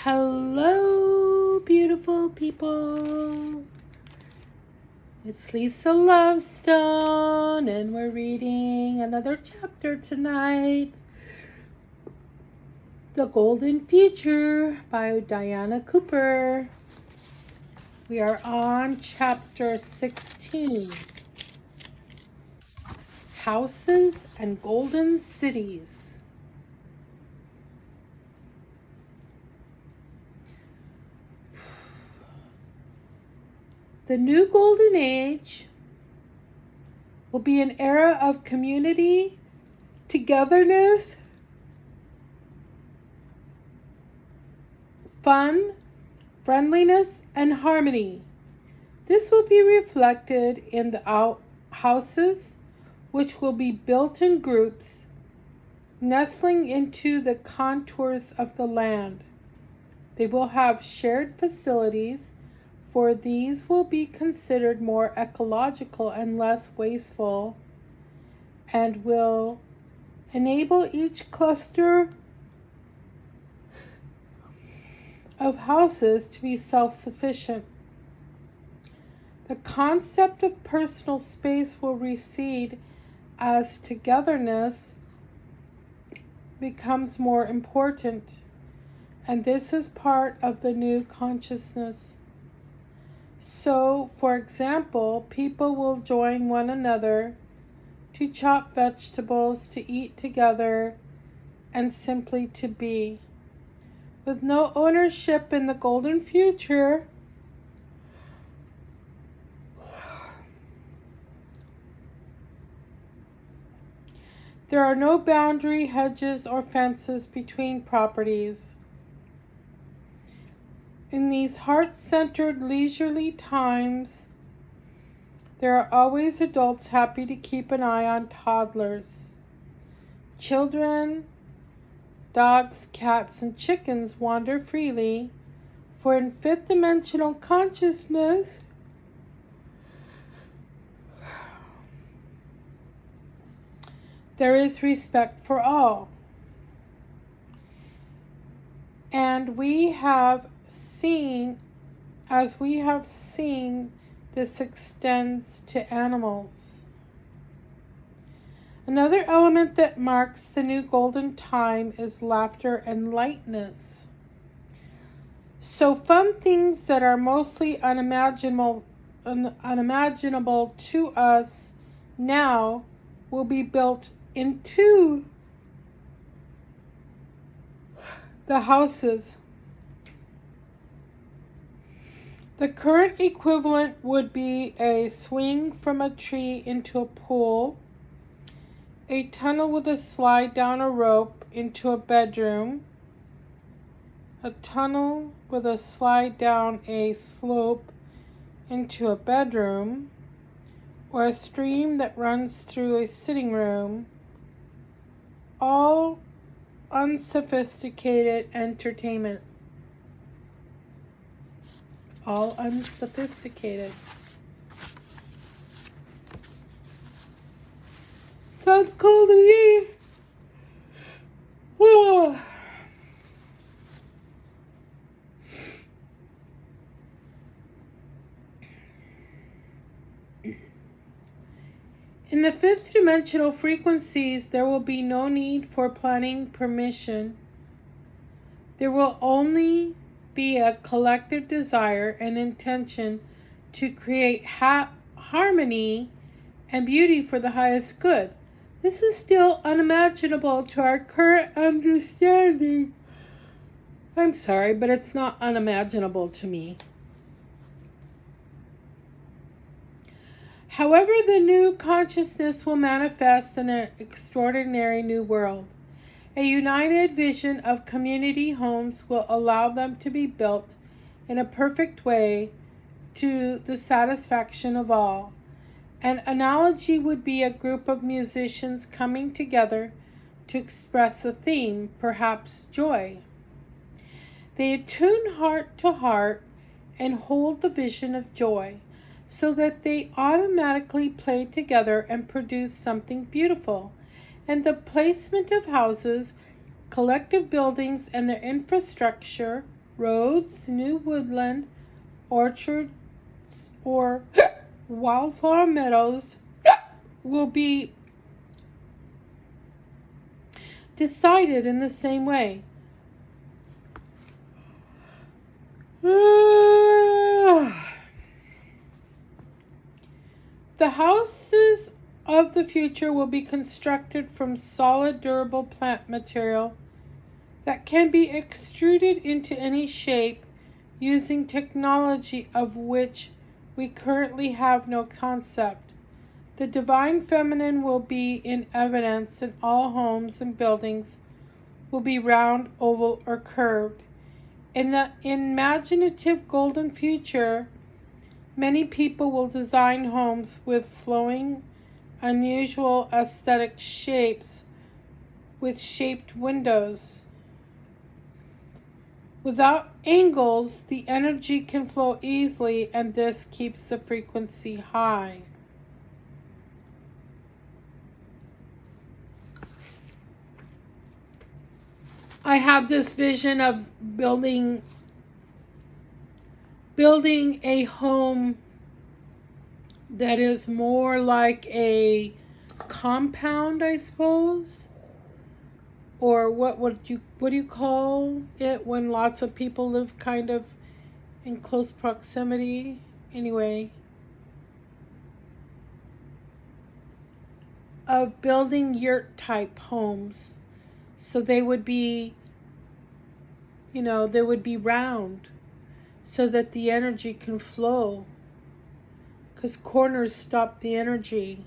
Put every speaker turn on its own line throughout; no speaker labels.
Hello, beautiful people. It's Lisa Lovestone, and we're reading another chapter tonight. The Golden Future by Diana Cooper. We are on chapter 16. Houses and Golden Cities. The new golden age will be an era of community, togetherness, fun, friendliness, and harmony. This will be reflected in the houses, which will be built in groups, nestling into the contours of the land. They will have shared facilities, for these will be considered more ecological and less wasteful, and will enable each cluster of houses to be self-sufficient. The concept of personal space will recede as togetherness becomes more important, and this is part of the new consciousness. So, for example, people will join one another to chop vegetables, to eat together, and simply to be. With no ownership in the golden future, there are no boundary hedges or fences between properties. In these heart-centered, leisurely times, there are always adults happy to keep an eye on toddlers. Children, dogs, cats, and chickens wander freely, for in fifth-dimensional consciousness, there is respect for all. And as we have seen, this extends to animals. Another element that marks the new golden time is laughter and lightness. So fun things that are mostly unimaginable to us now will be built into the houses. The current equivalent would be a swing from a tree into a pool, a tunnel with a slide down a rope into a bedroom, a tunnel with a slide down a slope into a bedroom, or a stream that runs through a sitting room, all unsophisticated entertainment. All unsophisticated. Sounds cool to me. Whoa. In the fifth dimensional frequencies, there will be no need for planning permission. There will only be a collective desire and intention to create harmony and beauty for the highest good. This is still unimaginable to our current understanding. I'm sorry, but it's not unimaginable to me. However, the new consciousness will manifest in an extraordinary new world. A united vision of community homes will allow them to be built in a perfect way to the satisfaction of all. An analogy would be a group of musicians coming together to express a theme, perhaps joy. They attune heart to heart and hold the vision of joy, so that they automatically play together and produce something beautiful. And the placement of houses, collective buildings, and their infrastructure roads, new woodland, orchards, or wildflower meadows will be decided in the same way. The houses of the future will be constructed from solid, durable plant material that can be extruded into any shape using technology of which we currently have no concept. The divine feminine will be in evidence, and all homes and buildings will be round, oval, or curved. In the imaginative golden future, many people will design homes with flowing, unusual aesthetic shapes with shaped windows. Without angles, the energy can flow easily, and this keeps the frequency high. I have this vision of building a home that is more like a compound, I suppose. Or what do you call it when lots of people live kind of in close proximity? Anyway, of building yurt type homes. So they would be, they would be round so that the energy can flow. Because corners stop the energy.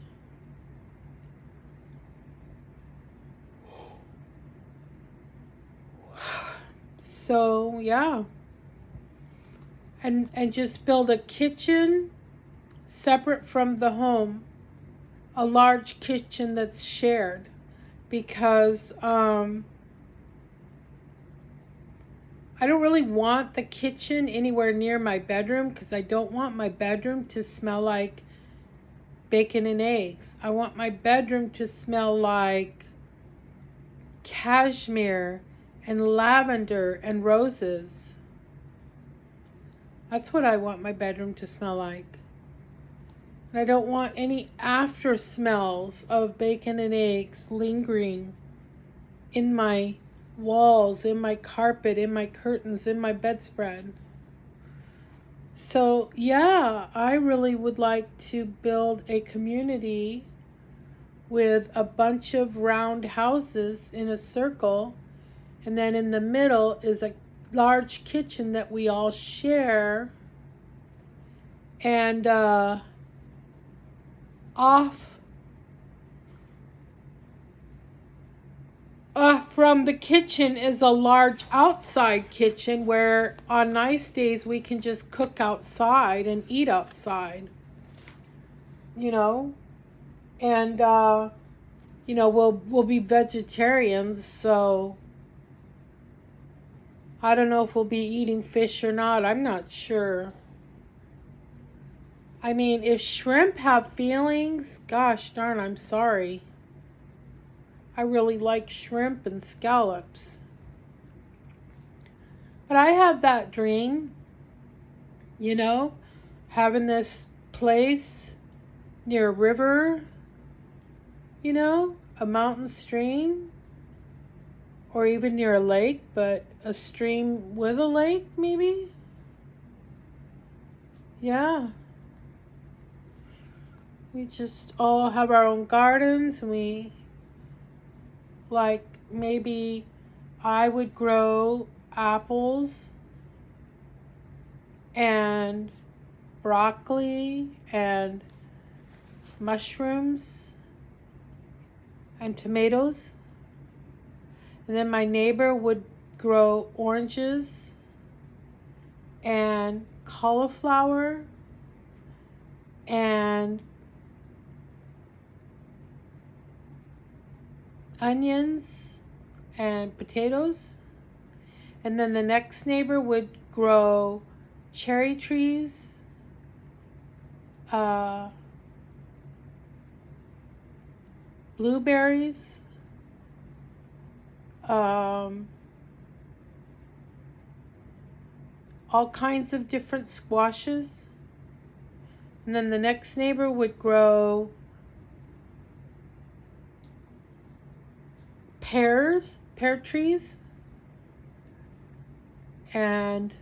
So, yeah. And just build a kitchen separate from the home. A large kitchen that's shared. Because I don't really want the kitchen anywhere near my bedroom, because I don't want my bedroom to smell like bacon and eggs. I want my bedroom to smell like cashmere and lavender and roses. That's what I want my bedroom to smell like. And I don't want any after smells of bacon and eggs lingering in my walls, in my carpet, in my curtains, in my bedspread. So, yeah, I really would like to build a community with a bunch of round houses in a circle, and then in the middle is a large kitchen that we all share, and off from the kitchen is a large outside kitchen where on nice days we can just cook outside and eat outside, and we'll be vegetarians, so I don't know if we'll be eating fish or not. I'm not sure. I mean, if shrimp have feelings, gosh darn, I'm sorry. I really like shrimp and scallops. But I have that dream, having this place near a river, a mountain stream, or even near a lake, but a stream with a lake, maybe? Yeah. We just all have our own gardens, and maybe I would grow apples and broccoli and mushrooms and tomatoes. And then my neighbor would grow oranges and cauliflower and onions and potatoes. And then the next neighbor would grow cherry trees, blueberries, all kinds of different squashes. And then the next neighbor would grow pear trees, and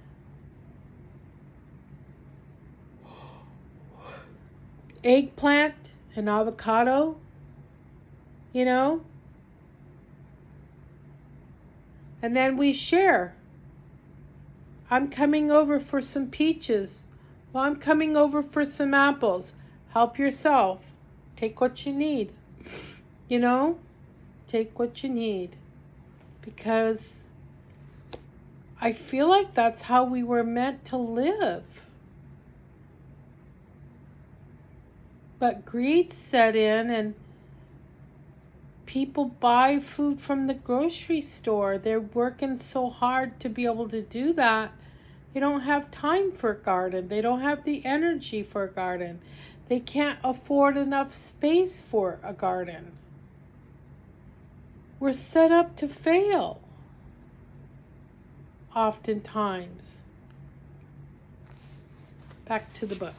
eggplant and avocado, you know. And then we share. I'm coming over for some peaches. Well, I'm coming over for some apples. Help yourself. Take what you need. You know? Take what you need. Because I feel like that's how we were meant to live. But greed set in, and people buy food from the grocery store. They're working so hard to be able to do that. They don't have time for a garden. They don't have the energy for a garden. They can't afford enough space for a garden. We're set up to fail, oftentimes. Back to the book.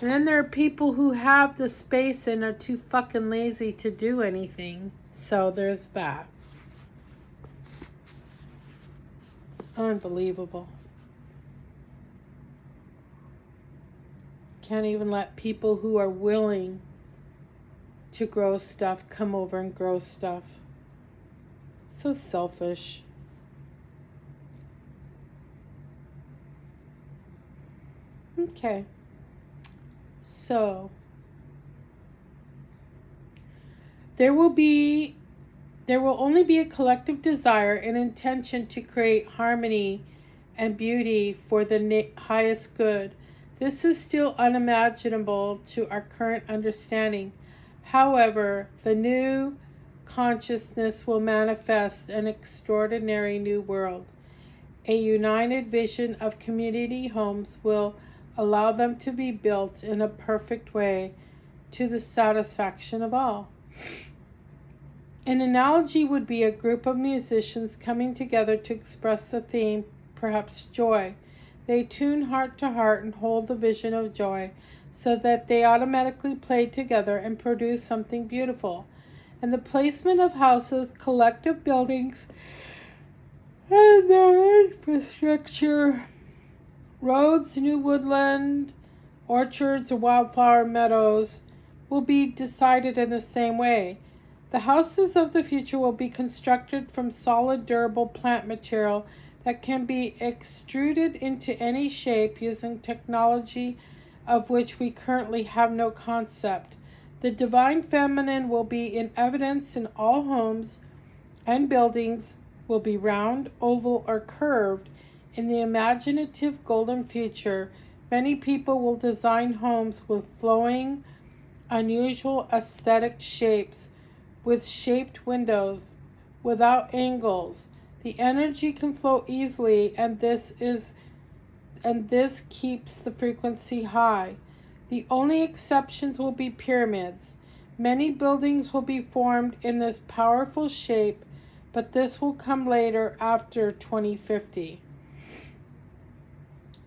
And then there are people who have the space and are too fucking lazy to do anything. So there's that. Unbelievable. Can't even let people who are willing to grow stuff come over and grow stuff. So selfish. Okay. So there will only be a collective desire and intention to create harmony and beauty for the highest good. This is still unimaginable to our current understanding. However, the new consciousness will manifest an extraordinary new world. A united vision of community homes will allow them to be built in a perfect way to the satisfaction of all. An analogy would be a group of musicians coming together to express the theme, perhaps joy. They tune heart to heart and hold the vision of joy so that they automatically play together and produce something beautiful. And the placement of houses, collective buildings, and their infrastructure, roads, new woodland, orchards, or wildflower meadows will be decided in the same way. The houses of the future will be constructed from solid, durable plant material that can be extruded into any shape using technology of which we currently have no concept. The divine feminine will be in evidence in all homes, and buildings will be round, oval, or curved. In the imaginative golden future, many people will design homes with flowing, unusual aesthetic shapes, with shaped windows, without angles. The energy can flow easily, and this keeps the frequency high. The only exceptions will be pyramids. Many buildings will be formed in this powerful shape, but this will come later, after 2050.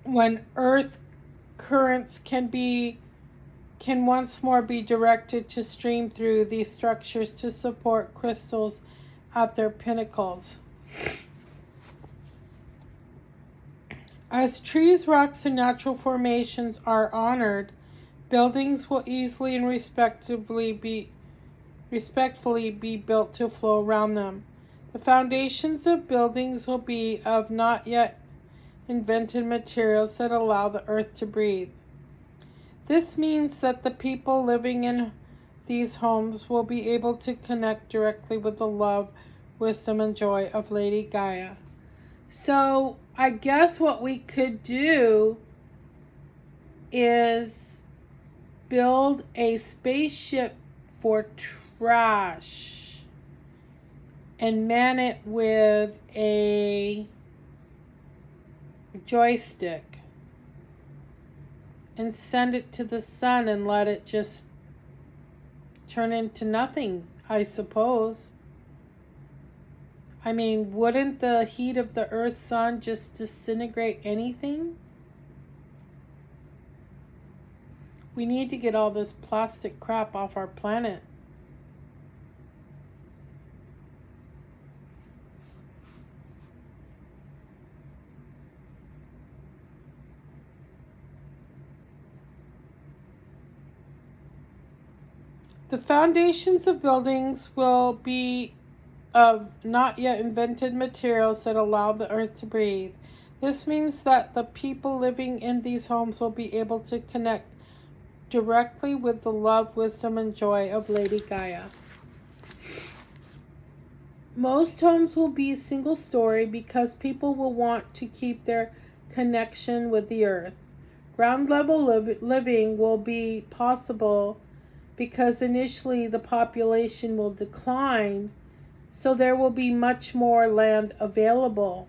When earth currents can once more be directed to stream through these structures to support crystals at their pinnacles. As trees, rocks, and natural formations are honored, buildings will easily and respectfully be built to flow around them. The foundations of buildings will be of not yet invented materials that allow the earth to breathe. This means that the people living in these homes will be able to connect directly with the love, wisdom, and joy of Lady Gaia. So I guess what we could do is build a spaceship for trash and man it with a joystick and send it to the sun and let it just turn into nothing, I suppose. I mean, wouldn't the heat of the Earth's sun just disintegrate anything? We need to get all this plastic crap off our planet. The foundations of buildings will be of not yet invented materials that allow the earth to breathe. This means that the people living in these homes will be able to connect directly with the love, wisdom, and joy of Lady Gaia. Most homes will be single story because people will want to keep their connection with the earth. Ground level living will be possible because initially the population will decline, so there will be much more land available.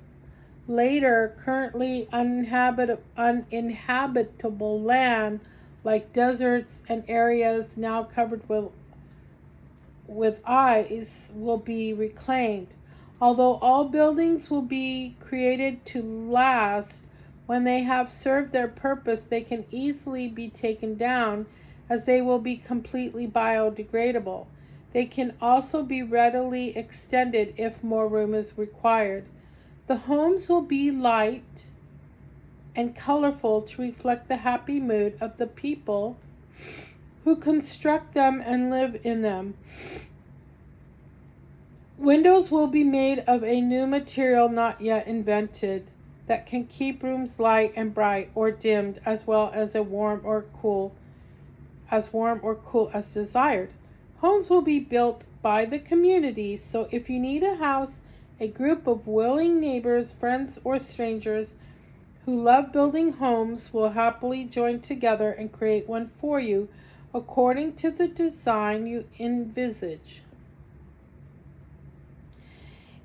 Later, currently uninhabitable land like deserts and areas now covered with ice will be reclaimed. Although all buildings will be created to last, when they have served their purpose, they can easily be taken down as they will be completely biodegradable. They can also be readily extended if more room is required. The homes will be light and colorful to reflect the happy mood of the people who construct them and live in them. Windows will be made of a new material not yet invented that can keep rooms light and bright or dimmed as well as warm or cool as desired. Homes will be built by the community, so if you need a house, a group of willing neighbors, friends, or strangers who love building homes will happily join together and create one for you according to the design you envisage.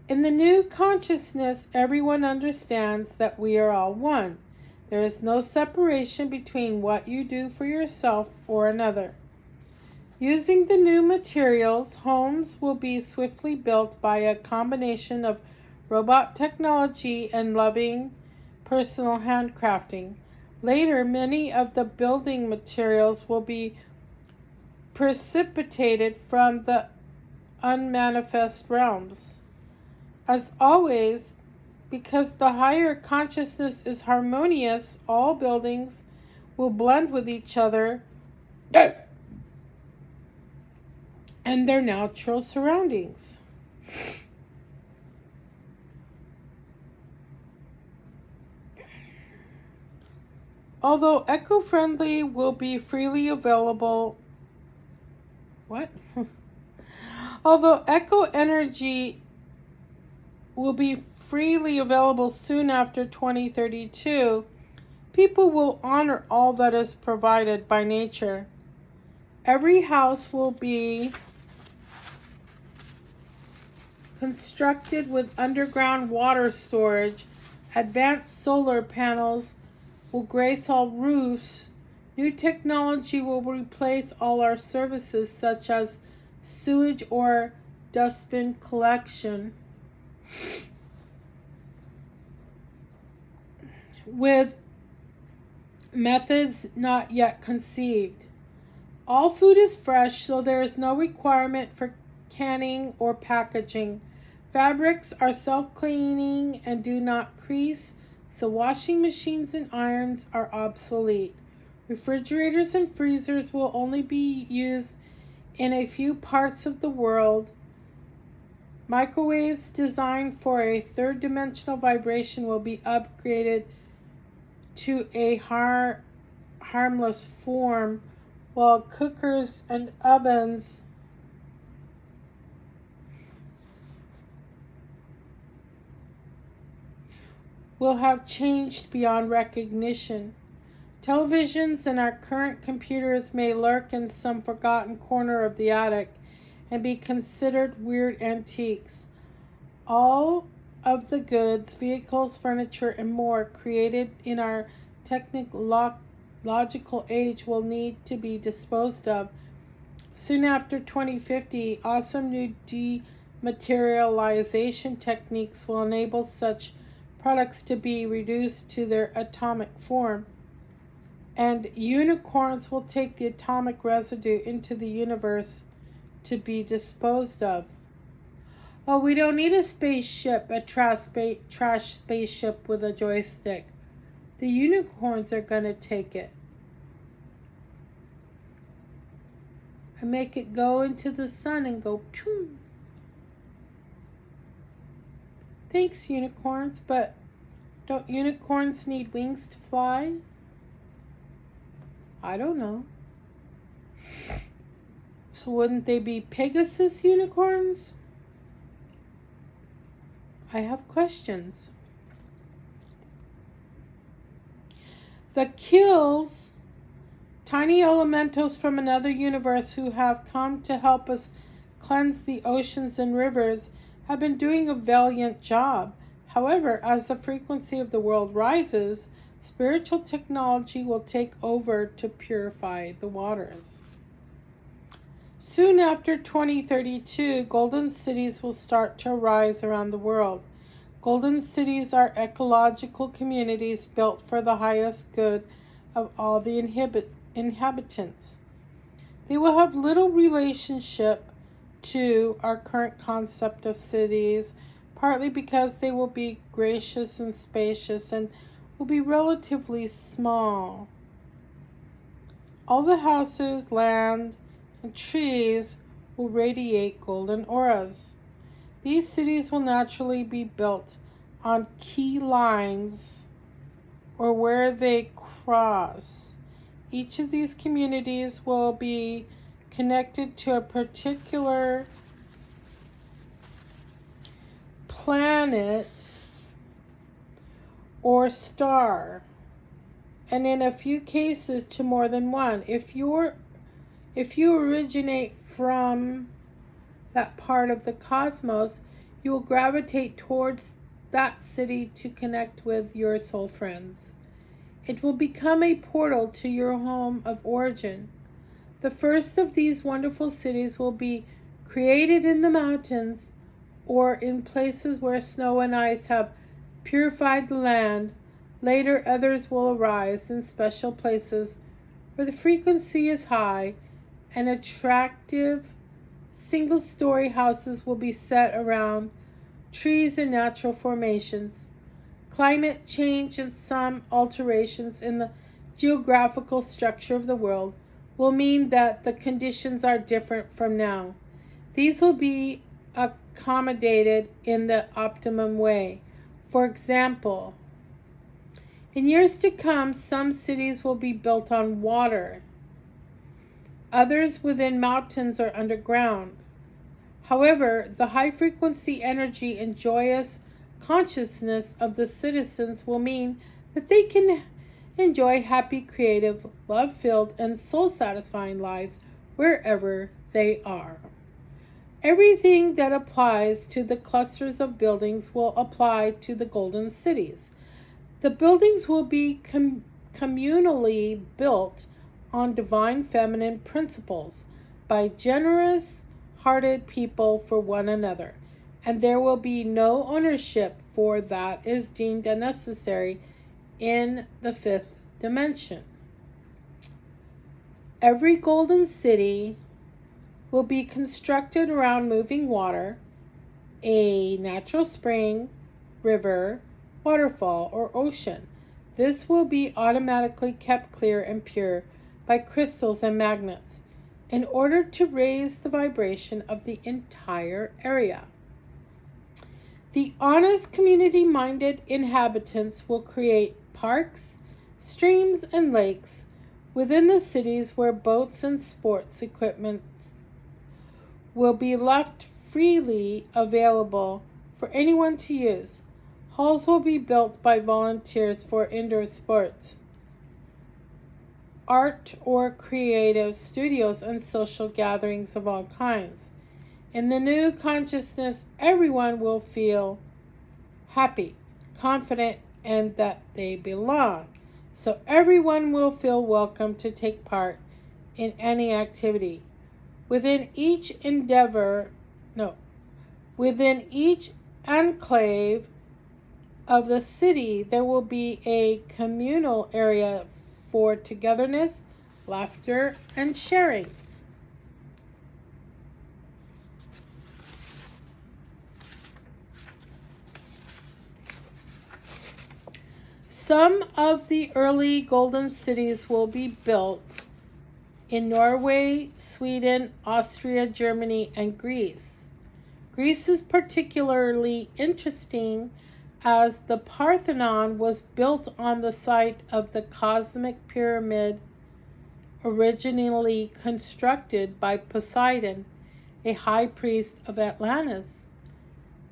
In the new consciousness, everyone understands that we are all one. There is no separation between what you do for yourself or another. Using the new materials, homes will be swiftly built by a combination of robot technology and loving personal handcrafting. Later, many of the building materials will be precipitated from the unmanifest realms. As always, because the higher consciousness is harmonious, all buildings will blend with each other and their natural surroundings. Although eco-friendly will be freely available, Although eco-energy will be freely available soon after 2032, people will honor all that is provided by nature. Every house will be constructed with underground water storage. Advanced solar panels will grace all roofs. New technology will replace all our services such as sewage or dustbin collection with methods not yet conceived. All food is fresh, so there is no requirement for canning or packaging. Fabrics are self-cleaning and do not crease, so washing machines and irons are obsolete. Refrigerators and freezers will only be used in a few parts of the world. Microwaves designed for a third-dimensional vibration will be upgraded to a harmless form, while cookers and ovens will have changed beyond recognition. Televisions and our current computers may lurk in some forgotten corner of the attic and be considered weird antiques. All of the goods, vehicles, furniture, and more created in our technological age will need to be disposed of. Soon after 2050, awesome new materialization techniques will enable such products to be reduced to their atomic form, and unicorns will take the atomic residue into the universe to be disposed of. Oh, we don't need a spaceship, a trash spaceship with a joystick. The unicorns are going to take it and make it go into the sun and go pew. Thanks, unicorns, but don't unicorns need wings to fly? I don't know. So wouldn't they be Pegasus unicorns? I have questions. The Kills, tiny elementals from another universe who have come to help us cleanse the oceans and rivers, have been doing a valiant job. However, as the frequency of the world rises, spiritual technology will take over to purify the waters. Soon after 2032, golden cities will start to arise around the world. Golden cities are ecological communities built for the highest good of all the inhabitants. They will have little relationship to our current concept of cities, partly because they will be gracious and spacious and will be relatively small. All the houses, land, and trees will radiate golden auras. These cities will naturally be built on key lines or where they cross. Each of these communities will be connected to a particular planet or star, and in a few cases to more than one. If you originate from that part of the cosmos, you will gravitate towards that city to connect with your soul friends. It will become a portal to your home of origin. The first of these wonderful cities will be created in the mountains or in places where snow and ice have purified the land. Later, others will arise in special places where the frequency is high, and attractive single-story houses will be set around trees and natural formations. Climate change and some alterations in the geographical structure of the world will mean that the conditions are different from now. These will be accommodated in the optimum way. For example, in years to come, some cities will be built on water. Others within mountains or underground. However, the high-frequency energy and joyous consciousness of the citizens will mean that they can enjoy happy, creative, love-filled, and soul-satisfying lives wherever they are. Everything that applies to the clusters of buildings will apply to the golden cities. The buildings will be communally built on divine feminine principles by generous-hearted people for one another, and there will be no ownership for that is deemed unnecessary in the fifth dimension. Every golden city will be constructed around moving water, a natural spring, river, waterfall, or ocean. This will be automatically kept clear and pure by crystals and magnets in order to raise the vibration of the entire area. The honest, community-minded inhabitants will create parks, streams, and lakes within the cities where boats and sports equipment will be left freely available for anyone to use. Halls will be built by volunteers for indoor sports, art or creative studios, and social gatherings of all kinds. In the new consciousness, everyone will feel happy, confident, and that they belong. So everyone will feel welcome to take part in any activity. Within each Within each enclave of the city, there will be a communal area for togetherness, laughter, and sharing. Some of the early golden cities will be built in Norway, Sweden, Austria, Germany, and Greece. Greece is particularly interesting as the Parthenon was built on the site of the cosmic pyramid originally constructed by Poseidon, a high priest of Atlantis.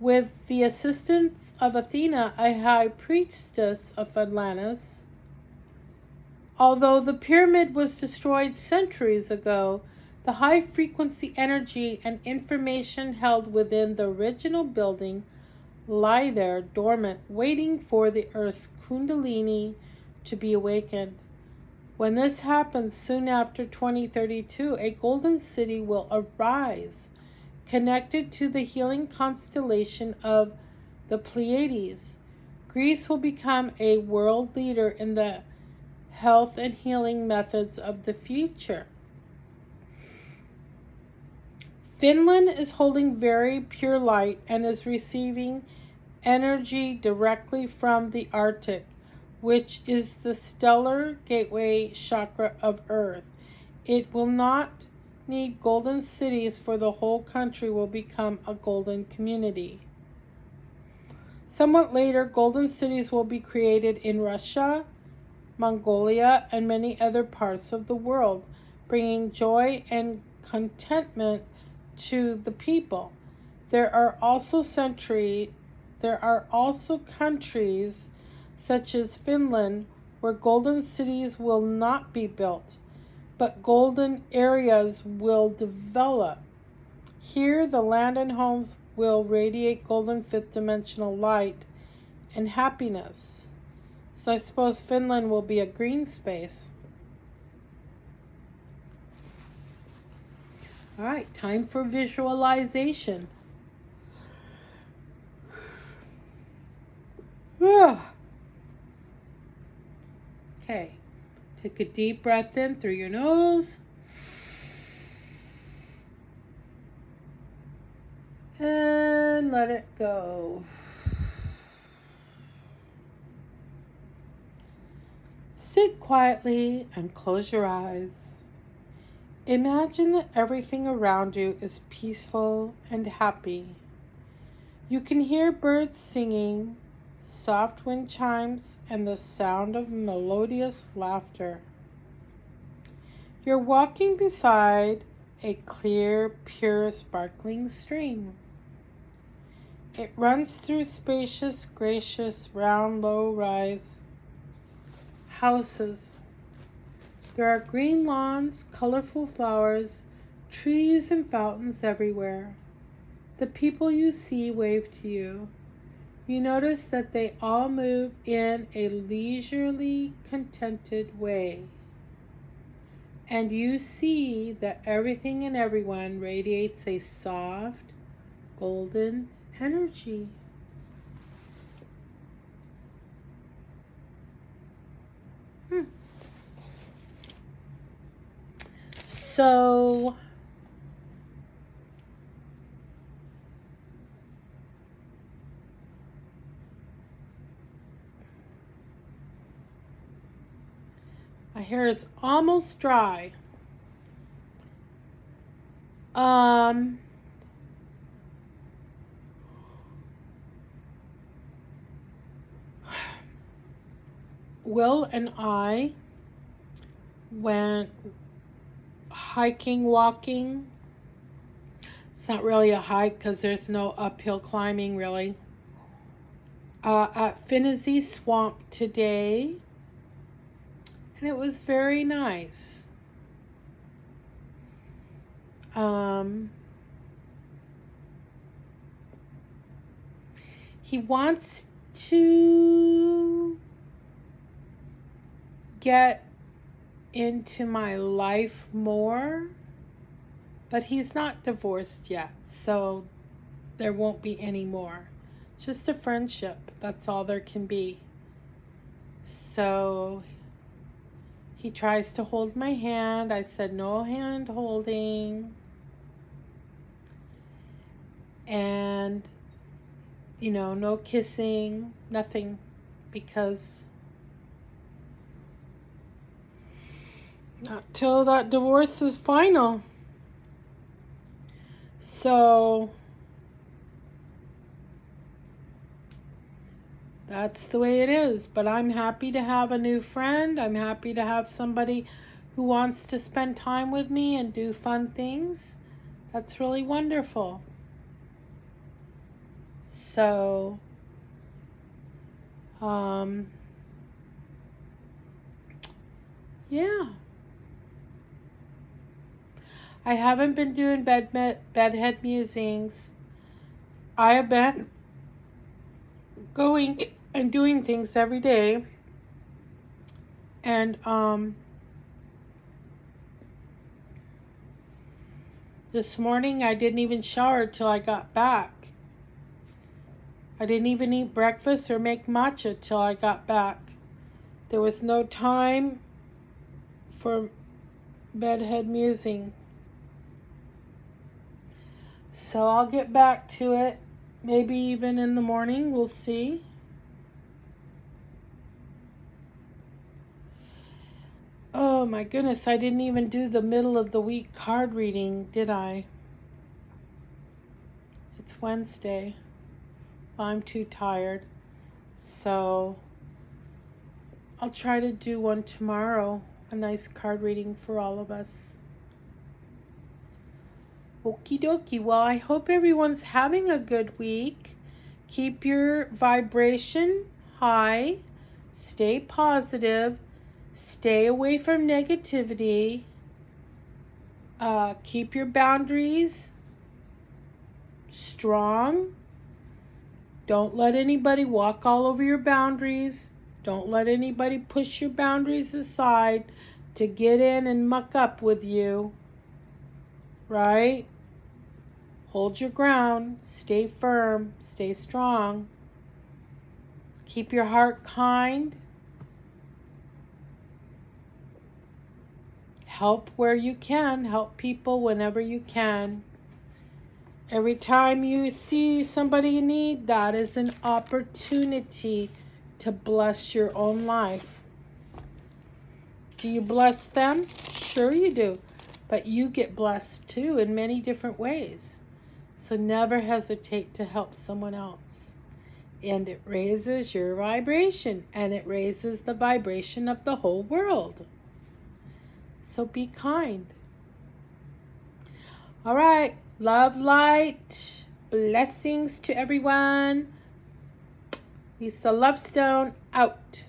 With the assistance of Athena, a high priestess of Atlantis. Although the pyramid was destroyed centuries ago, the high frequency energy and information held within the original building lie there dormant, waiting for the Earth's Kundalini to be awakened. When this happens soon after 2032, a golden city will arise, connected to the healing constellation of the Pleiades. Greece will become a world leader in the health and healing methods of the future. Finland is holding very pure light and is receiving energy directly from the Arctic, which is the stellar gateway chakra of Earth. It will not need golden cities, for the whole country will become a golden community. Somewhat later, golden cities will be created in Russia, Mongolia, and many other parts of the world, bringing joy and contentment to the people. There are also countries such as Finland where golden cities will not be built, but golden areas will develop. Here, the land and homes will radiate golden fifth-dimensional light and happiness. So I suppose Finland will be a green space. All right, time for visualization. Okay, take a deep breath in through your nose. And let it go. Sit quietly and close your eyes. Imagine that everything around you is peaceful and happy. You can hear birds singing, soft wind chimes, and the sound of melodious laughter. You're walking beside a clear, pure, sparkling stream. It runs through spacious, gracious, round, low-rise houses. There are green lawns, colorful flowers, trees, and fountains everywhere. The people you see wave to you. You notice that they all move in a leisurely, contented way. And you see that everything and everyone radiates a soft, golden energy. So, my hair is almost dry. Will and I went hiking, walking. It's not really a hike because there's no uphill climbing really. At Finney Swamp today, and it was very nice. He wants to get into my life more, but he's not divorced yet, so there won't be any more. Just a friendship. That's all there can be. So he tries to hold my hand. I said no hand holding. And, no kissing, nothing, because not till that divorce is final. So that's the way it is. But I'm happy to have a new friend. I'm happy to have somebody who wants to spend time with me and do fun things. That's really wonderful. So, yeah. I haven't been doing bedhead musings. I have been going and doing things every day. And this morning I didn't even shower till I got back. I didn't even eat breakfast or make matcha till I got back. There was no time for bedhead musing. So I'll get back to it. Maybe even in the morning. We'll see. Oh my goodness, I didn't even do the middle of the week card reading, did I? It's Wednesday. I'm too tired. So I'll try to do one tomorrow. A nice card reading for all of us. Okie dokie. Well, I hope everyone's having a good week. Keep your vibration high. Stay positive. Stay away from negativity. Keep your boundaries strong. Don't let anybody walk all over your boundaries. Don't let anybody push your boundaries aside to get in and muck up with you. Right? Hold your ground. Stay firm. Stay strong. Keep your heart kind. Help where you can. Help people whenever you can. Every time you see somebody in need, that is an opportunity to bless your own life. Do you bless them? Sure you do. But you get blessed too in many different ways. So never hesitate to help someone else. And it raises your vibration, and it raises the vibration of the whole world. So be kind. All right. Love, light, blessings to everyone. Lisa Lovestone out.